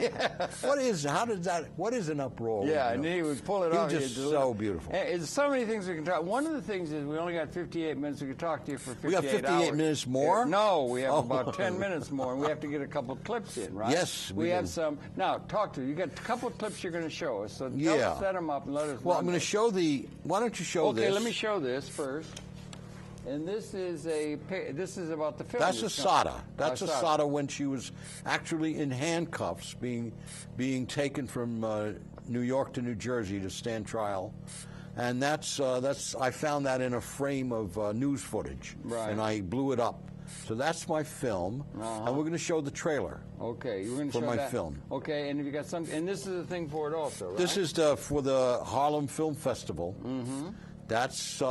What is an uproar? Yeah, and he would pull it off. He was just so beautiful. There's so many things we can talk. One of the things is we only got 58 minutes. We could talk to you for 58 We got 58 hours. minutes more? No, we have Oh. about 10 minutes more, and we have to get a couple clips in, right? Yes, we we have do. some. Now, talk to you. You got a couple clips you're going to show us. So Yeah. don't set them up and let us. Well, run I'm going to those. show the. Why don't you show this? Okay, let me show this first. And this is about the film. That's that's Asada. That's Asada. Asada when she was actually in handcuffs, being taken from New York to New Jersey to stand trial, and that's I found that in a frame of news footage, Right. and I blew it up. So that's my film, and we're going to show the trailer. Okay, you're going to For show my that. film. Okay, and if you got some, and this is the thing for it also, right? This is for the Harlem Film Festival. Mm-hmm. That's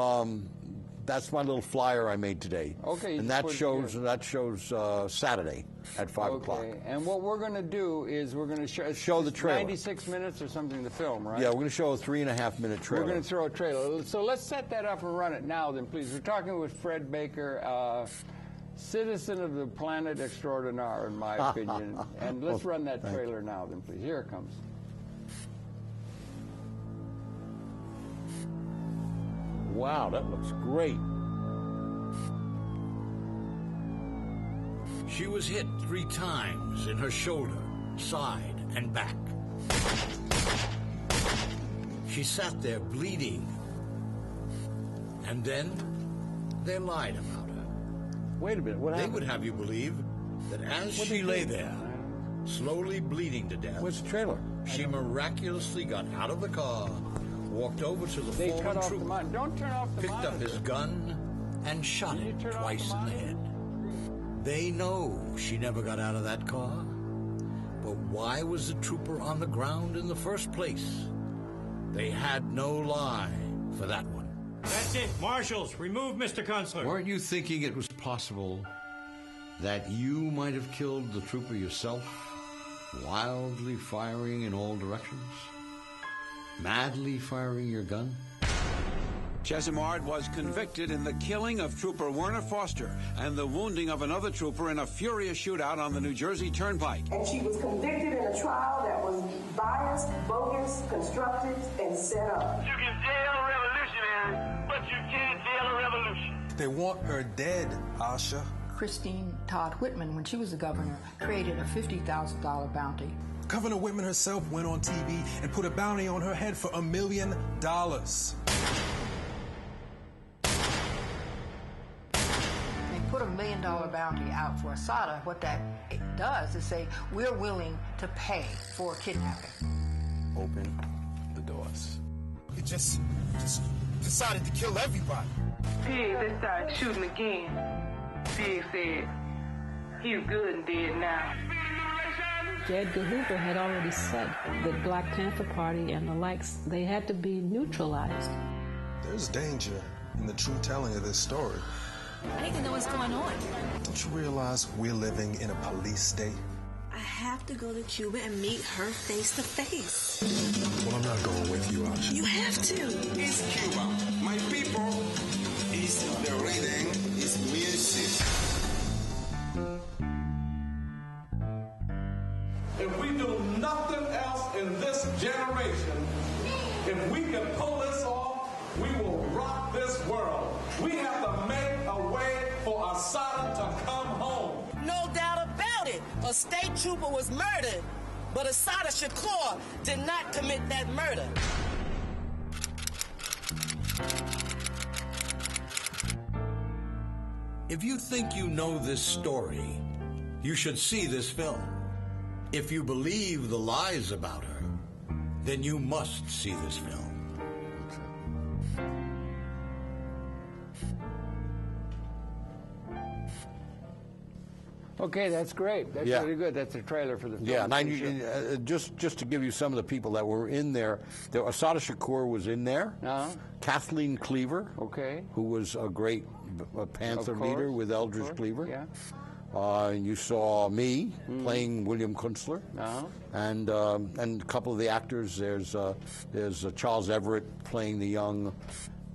my little flyer I made today. Okay, you and just that put it shows Saturday at 5 o'clock. Okay, and what we're going to do is we're going to Show the it's trailer. 96 minutes or something to film, right? Yeah, we're going to show a 3.5-minute trailer. We're going to throw a trailer. So let's set that up and run it now, then, please. We're talking with Fred Baker, citizen of the planet extraordinaire, in my opinion. And let's run that trailer now, then, please. Here it comes. Wow, that looks great. She was hit 3 times in her shoulder, side, and back. She sat there bleeding. And then they lied about her. Wait a minute. What They happened? would have you believe that as she lay there, slowly bleeding to death, Where's the trailer? she miraculously got out of the car, walked over to the They cut fallen off the trooper, monitor. Don't turn off the picked monitor. up his gun, and shot Did you him turn off twice the in the monitor? head. They know she never got out of that car. But why was the trooper on the ground in the first place? They had no lie for that one. That's it. Marshals, remove Mr. Kunstler. Weren't you thinking it was possible that you might have killed the trooper yourself, wildly firing in all directions? Madly firing your gun? Chesimard was convicted in the killing of Trooper Werner Foster and the wounding of another trooper in a furious shootout on the New Jersey Turnpike. And she was convicted in a trial that was biased, bogus, constructed, and set up. You can jail a revolutionary, but you can't jail a revolution. They want her dead, Asha. Christine Todd Whitman, when she was the governor, created a $50,000 bounty. Governor Whitman herself went on TV and put a bounty on her head for $1 million. Put $1 million bounty out for Assata. What that does is say, we're willing to pay for kidnapping. Open the doors. He just decided to kill everybody. Biggs, they started shooting again. Biggs said, he's good and dead now. J. Edgar Hoover had already said that Black Panther Party and the likes, they had to be neutralized. There's danger in the true telling of this story. I need to know what's going on. Don't you realize we're living in a police state? I have to go to Cuba and meet her face to face. Well, I'm not going with you, Asha. You have to. It's Cuba. My people is the reading, is music. If we do nothing else in this generation, if we can pull this off, we will rock this world. We have to make a way for Assata to come home. No doubt about it. A state trooper was murdered, but Assata Shakur did not commit that murder. If you think you know this story, you should see this film. If you believe the lies about her, then you must see this film. Okay, that's great. That's Yeah. really good. That's a trailer for the film. Yeah, and just to give you some of the people that were in there, Assata Shakur was in there. Kathleen Cleaver, who was a great Panther leader with Eldridge Cleaver. Yeah. You saw me playing William Kunstler, and a couple of the actors. There's Charles Everett playing the young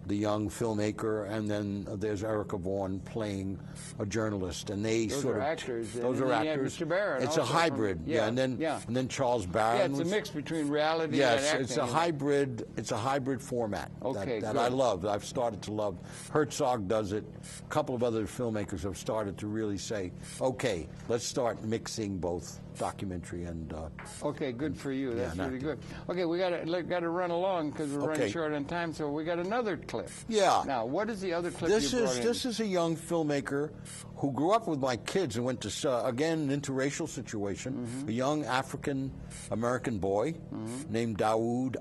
filmmaker, and then there's Erica Vaughn playing a journalist, and Those are actors. Those are actors. Mr. Barron. It's a hybrid, and then Charles Barron. Yeah, it's a mix between reality and acting. Yes, it's a hybrid. It's a hybrid format that I love. I've started to love. Herzog does it. A couple of other filmmakers have started to really say, okay, let's start mixing both documentary and. Okay, good for you. That's really good. Okay, we got to run along because we're running short on time. So we got another clip. Yeah. Now, what is the other clip This you brought in? is a young filmmaker who grew up with my kids and went to again an interracial situation. A young African American boy named Dawood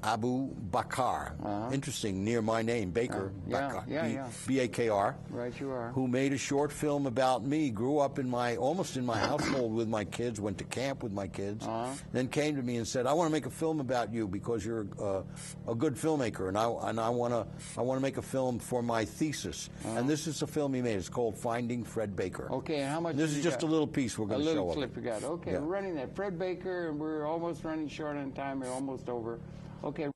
Abu Bakar. Interesting, near my name, Baker. Bakar. B-A-K-R. Right, you are. Who made a short film about me. Grew up almost in my household with my kids. Went to camp with my kids. Then came to me and said, "I want to make a film about you because you're a good filmmaker, and I want to make a film for my thesis." And this is a film he made. It's called Finding Fred Baker. Okay, and how much? This is just a little piece we're going to show. A little clip you got. Okay, we're running that. Fred Baker, and we're almost running short on time. We're almost over. Okay.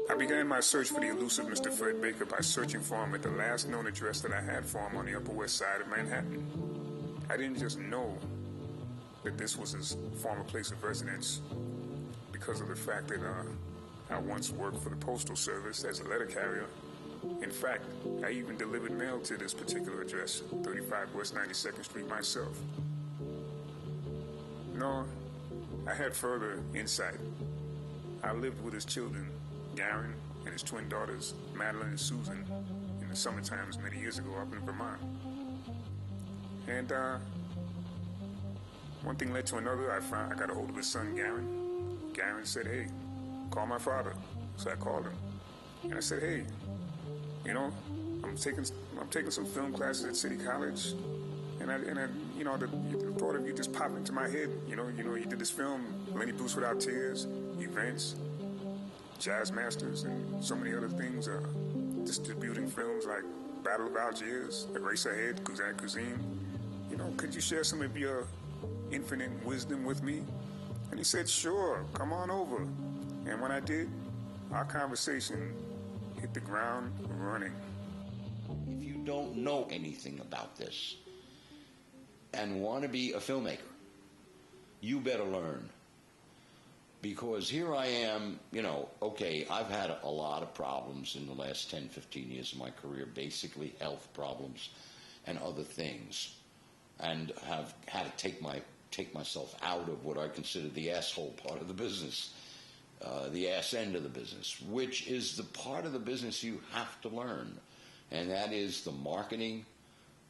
I began my search for the elusive Mr. Fred Baker by searching for him at the last known address that I had for him on the Upper West Side of Manhattan. I didn't just know that this was his former place of residence because of the fact that I once worked for the Postal Service as a letter carrier. In fact, I even delivered mail to this particular address, 35 West 92nd Street myself. No, I had further insight. I lived with his children, Garen and his twin daughters, Madeline and Susan, in the summer times many years ago up in Vermont. And one thing led to another. I got a hold of his son, Garen. Garen said, "Hey, call my father." So I called him, and I said, "Hey, you know, I'm taking some film classes at City College, and I you know, the thought of you just popped into my head. You know, you did this film, Lenny Bruce Without Tears, Events. Jazz Masters and so many other things, distributing films like Battle of Algiers, Eraserhead, Kuzan Cuisine. You know, could you share some of your infinite wisdom with me? And he said, sure, come on over. And when I did, our conversation hit the ground running. If you don't know anything about this and want to be a filmmaker, you better learn. Because here I am, you know, okay, I've had a lot of problems in the last 10, 15 years of my career, basically health problems and other things, and have had to take myself out of what I consider the asshole part of the business, the ass end of the business, which is the part of the business you have to learn, and that is the marketing,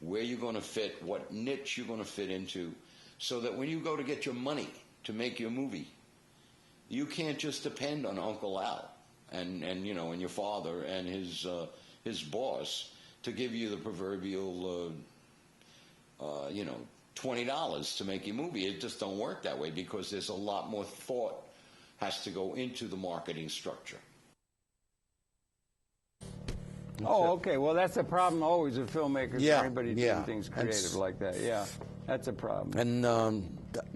where you're going to fit, what niche you're going to fit into, so that when you go to get your money to make your movie, you can't just depend on Uncle Al and you know, and your father and his boss to give you the proverbial you know, $20 to make your movie. It just don't work that way, because there's a lot more thought has to go into the marketing structure. Oh, okay. Well, that's a problem always with filmmakers. Yeah, or anybody doing things creative like that. Yeah, that's a problem. And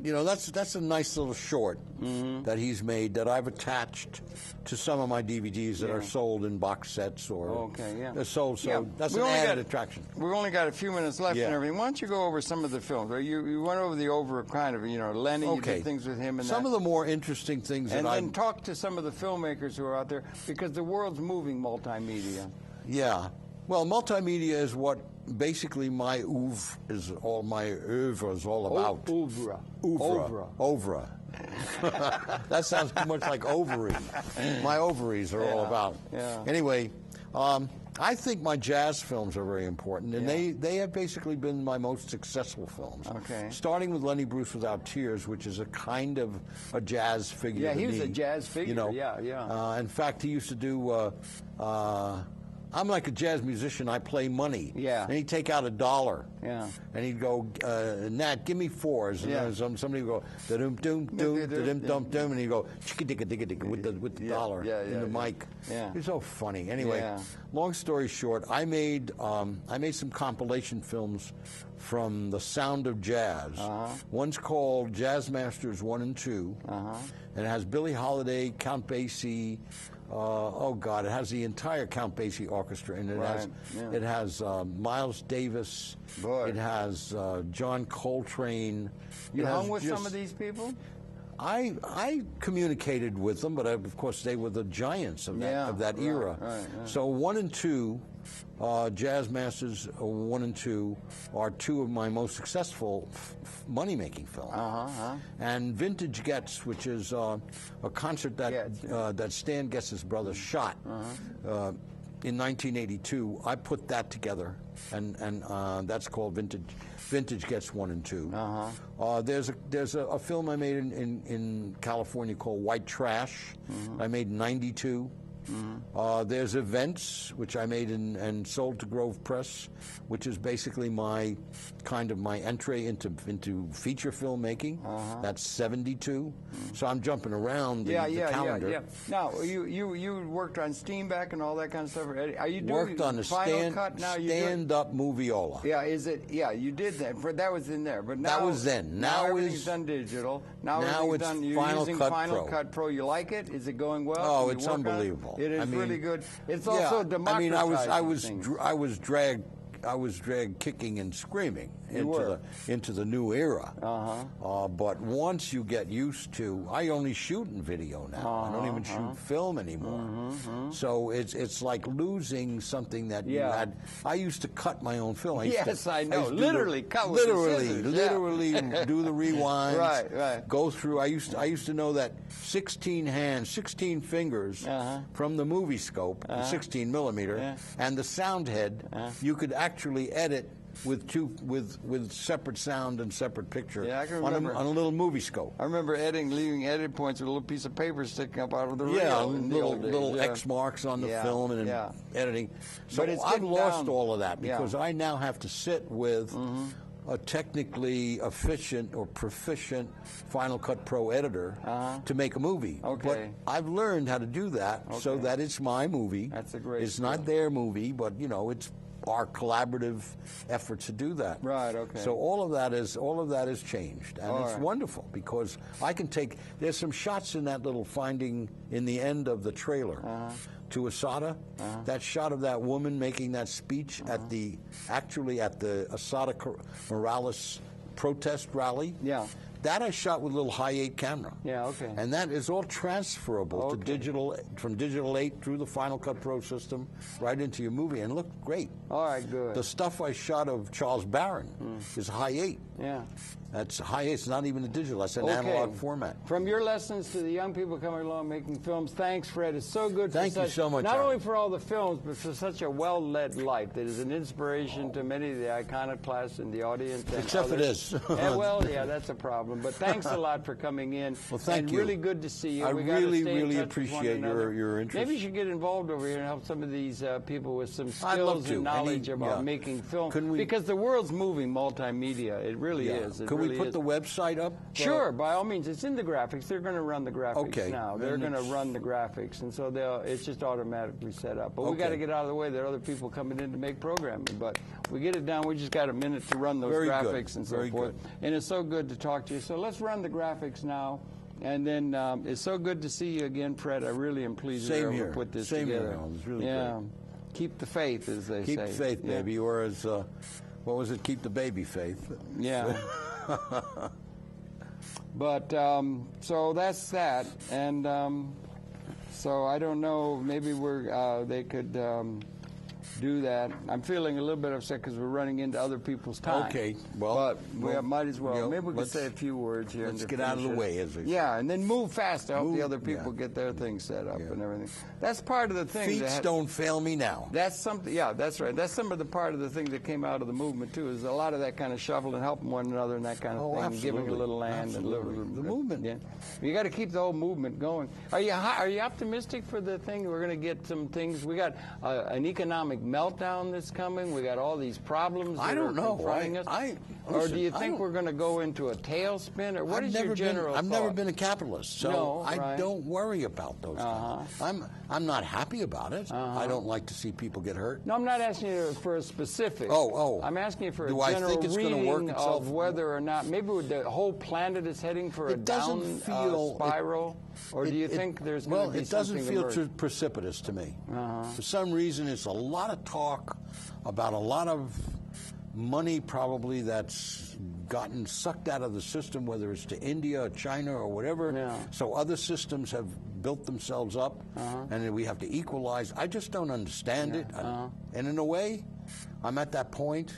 you know, that's a nice little short that he's made that I've attached to some of my DVDs that are sold in box sets or they're sold. So that's an added attraction. We've only got a few minutes left Yeah. and everything. Why don't you go over some of the films? Right? You went over the kind of, you know, Lenny. You did things with him and some of the more interesting things and that then talk to some of the filmmakers who are out there, because the world's moving multimedia. Yeah. Well, multimedia is what basically my oeuvre is all about. Oeuvre. That sounds too much like ovary. My ovaries are all about. Yeah. Anyway, I think my jazz films are very important, and they have basically been my most successful films. Okay. Starting with Lenny Bruce Without Tears, which is a kind of a jazz figure. Yeah, to he was me. a jazz figure. You know, yeah. in fact, he used to do. I'm like a jazz musician. I play money. Yeah. And he'd take out $1. Yeah. And he'd go, Nat, give me 4s. And then somebody would go, da-dum, dum, dum, da-dum, dum, dum, and he'd go, chicka-dicka-dicka-dicka with the dollar in the mic. Yeah. It's so funny. Anyway, long story short, I made some compilation films from The Sound of Jazz. One's called Jazz Masters 1 and 2. And it has Billie Holiday, Count Basie. It has the entire Count Basie orchestra in it. It has Miles Davis. It has John Coltrane. You hung with some of these people? I communicated with them, but of course they were the giants of that era. So 1 and 2, Jazz Masters 1 and 2 are two of my most successful money-making films. And Vintage Gets, which is a concert that Stan Getz's brother shot in 1982, I put that together, and that's called Vintage Gets 1 and 2. There's a film I made in California called White Trash. I made in 92. There's Events, which I made and sold to Grove Press, which is basically my entry into feature filmmaking. That's 72. So I'm jumping around the calendar. Now you worked on Steenbeck and all that kind of stuff. Are you doing worked on the stand-up moviola? Yeah, is it? Yeah, you did that. That was in there, but now that was then. Now everything's done digital. Now it's done. You're Final using Cut Final Pro. Cut Pro. You like it? Is it going well? Oh, it's unbelievable. It is really good. It's also democratizing. I was dragged kicking and screaming into the new era. But once you get used to, I only shoot in video now. I don't even shoot film anymore. So it's like losing something that you had. I used to cut my own film. I know. Literally cut with literally do the rewinds. Right. Go through. I used to know that 16 hands, 16 fingers from the movie scope, the 16 millimeter, and the sound head, you could actually edit with separate sound and separate picture I can remember, on a little movie scope. I remember leaving edit points with a little piece of paper sticking up out of the reel. Little X marks on the film and editing. So I've lost all of that because I now have to sit with a technically efficient or proficient Final Cut Pro editor to make a movie. Okay. But I've learned how to do that so that it's my movie. That's a great It's not their movie, but you know, it's our collaborative effort to do that. Right, okay. So all of that has changed, and it's wonderful because I can take. There's some shots in that little finding in the end of the trailer to Assata. That shot of that woman making that speech at the Assata Morales protest rally. Yeah. That I shot with a little high 8 camera. Yeah, okay. And that is all transferable to digital, from Digital 8 through the Final Cut Pro system right into your movie, and it looked great. All right, good. The stuff I shot of Charles Barron is high 8. Yeah. That's high 8. It's not even a digital. That's an analog format. From your lessons to the young people coming along making films, thanks, Fred. It's so good. Thank you so much. Not Aaron. only for all the films, but for such a well-led life that is an inspiration to many of the iconoclasts in the audience. And Except for others. this. Well, yeah, that's a problem. But thanks a lot for coming in. Well, thank and you. Really good to see you. I We gotta really, stay in really touch with one appreciate another. your interest. Maybe you should get involved over here and help some of these people with some I'd love skills to. and knowledge about making film. Because the world's moving multimedia. It really is. It Can really we put is. the website up? Sure, by all means. It's in the graphics. They're going to run the graphics Okay. now. They're going to run the graphics, and so it's just automatically set up. But we Okay. got to get out of the way. There are other people coming in to make programming, but we get it down. We just got a minute to run those Very good. graphics and so Very forth. good. And it's so good to talk to you. So let's run the graphics now. And then it's so good to see you again, Fred. I really am pleased Same we were able here. to put this Same here, together. Alan. It's really great. Keep the faith, as they say. Keep the faith, Yeah. baby. Or as, what was it? Keep the baby faith. Yeah. But so that's that, and so I don't know. Maybe they could do that. I'm feeling a little bit upset because we're running into other people's time. Okay, well, but we might as well. you know, Maybe we could let's- say a few words here. let's and get out of the finish way, it. as they say. Yeah, and then move fast to help Move, the other people get their things set up and everything. That's part of the thing. Feet don't fail me now. That's something. Yeah, that's right. That's some of the part of the thing that came out of the movement too. Is a lot of that kind of shuffling, helping one another, and that kind of thing, absolutely. giving a little land and a little. The movement. Yeah, you got to keep the whole movement going. Are you optimistic for the thing? We're going to get some things. We got an economic meltdown that's coming. We got all these problems that I don't are know. confronting us. Or do you think we're going to go into a tailspin? Or what is your general I've thought? never been a capitalist, so No, I right. don't worry about those things. I'm not happy about it. I don't like to see people get hurt. No, I'm not asking you for a specific. I'm asking you for Do a I general think it's gonna work reading itself? of whether or not maybe the whole planet is heading for a down spiral, or do you think there's going to be it doesn't something feel emerging? precipitous to me. For some reason, it's a lot of talk about a lot of money probably that's gotten sucked out of the system, whether it's to India or China or whatever. So other systems have built themselves up, and then we have to equalize. I just don't understand it. And in a way, I'm at that point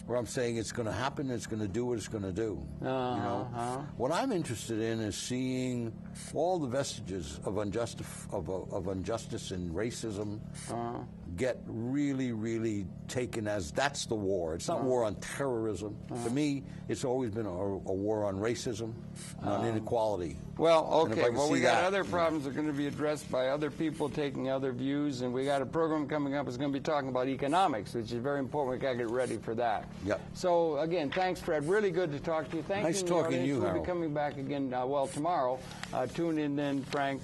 where I'm saying it's going to happen, it's going to do what it's going to do. You know? What I'm interested in is seeing all the vestiges of injustice and racism get really, really taken as that's the war. It's not war on terrorism. To me, it's always been a war on racism and on inequality. Well, And if I okay. can Well, see we got that, other problems that are going to be addressed by other people taking other views, and we got a program coming up that's going to be talking about economics, which is very important. We got to get ready for that. Yep. So again, thanks, Fred. Really good to talk to you. Thank Nice you. talking to you, We'll be Harold. coming back again. Tomorrow. Tune in then, Frank.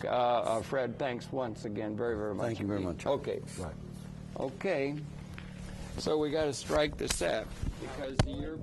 Fred, thanks once again, very, very much. Thank you very much. Okay. Right. Okay. So we got to strike the set because you're.